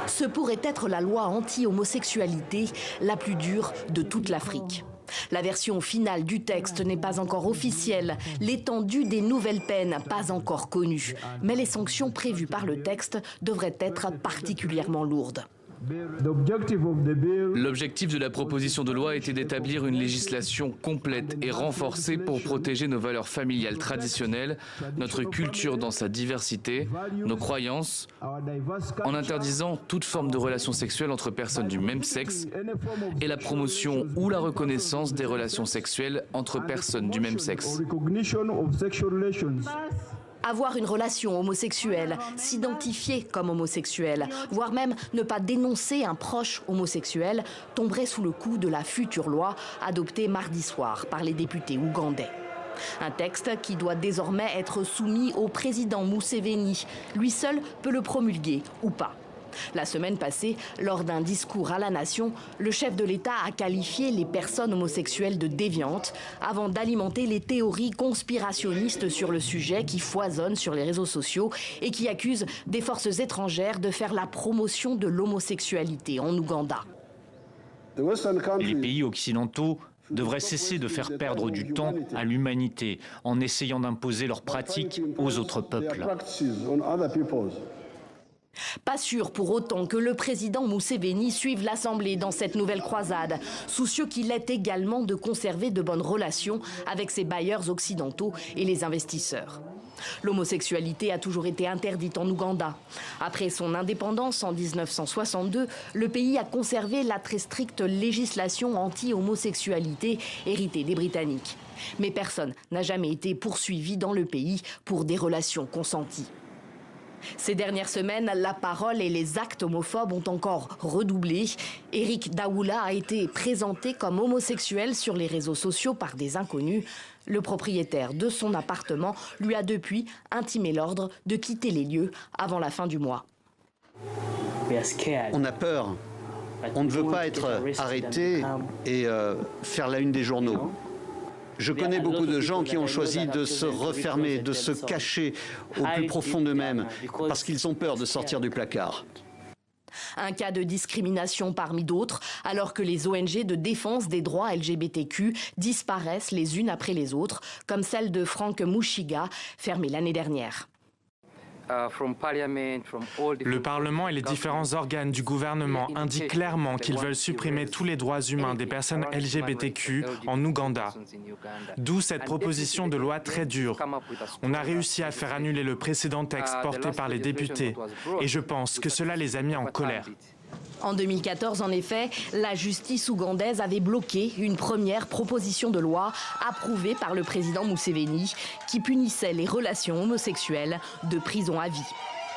Ce pourrait être la loi anti-homosexualité la plus dure de toute l'Afrique. La version finale du texte n'est pas encore officielle, l'étendue des nouvelles peines pas encore connue. Mais les sanctions prévues par le texte devraient être particulièrement lourdes. L'objectif de la proposition de loi était d'établir une législation complète et renforcée pour protéger nos valeurs familiales traditionnelles, notre culture dans sa diversité, nos croyances, en interdisant toute forme de relation sexuelle entre personnes du même sexe et la promotion ou la reconnaissance des relations sexuelles entre personnes du même sexe. Avoir une relation homosexuelle, s'identifier comme homosexuel, voire même ne pas dénoncer un proche homosexuel, tomberait sous le coup de la future loi adoptée mardi soir par les députés ougandais. Un texte qui doit désormais être soumis au président Museveni. Lui seul peut le promulguer ou pas. La semaine passée, lors d'un discours à la nation, le chef de l'État a qualifié les personnes homosexuelles de déviantes avant d'alimenter les théories conspirationnistes sur le sujet qui foisonnent sur les réseaux sociaux et qui accusent des forces étrangères de faire la promotion de l'homosexualité en Ouganda. Les pays occidentaux devraient cesser de faire perdre du temps à l'humanité en essayant d'imposer leurs pratiques aux autres peuples. Pas sûr pour autant que le président Museveni suive l'Assemblée dans cette nouvelle croisade, soucieux qu'il est également de conserver de bonnes relations avec ses bailleurs occidentaux et les investisseurs. L'homosexualité a toujours été interdite en Ouganda. Après son indépendance en 1962, le pays a conservé la très stricte législation anti-homosexualité héritée des Britanniques. Mais personne n'a jamais été poursuivi dans le pays pour des relations consenties. Ces dernières semaines, la parole et les actes homophobes ont encore redoublé. Eric Daoula a été présenté comme homosexuel sur les réseaux sociaux par des inconnus. Le propriétaire de son appartement lui a depuis intimé l'ordre de quitter les lieux avant la fin du mois. On a peur. On ne veut pas être arrêté et faire la une des journaux. Je connais beaucoup de gens qui ont choisi de se refermer, de se cacher au plus profond d'eux-mêmes, parce qu'ils ont peur de sortir du placard. Un cas de discrimination parmi d'autres, alors que les ONG de défense des droits LGBTQ disparaissent les unes après les autres, comme celle de Frank Mushiga, fermée l'année dernière. Le Parlement et les différents organes du gouvernement indiquent clairement qu'ils veulent supprimer tous les droits humains des personnes LGBTQ en Ouganda. D'où cette proposition de loi très dure. On a réussi à faire annuler le précédent texte porté par les députés et je pense que cela les a mis en colère. En 2014, en effet, la justice ougandaise avait bloqué une première proposition de loi approuvée par le président Museveni qui punissait les relations homosexuelles de prison à vie.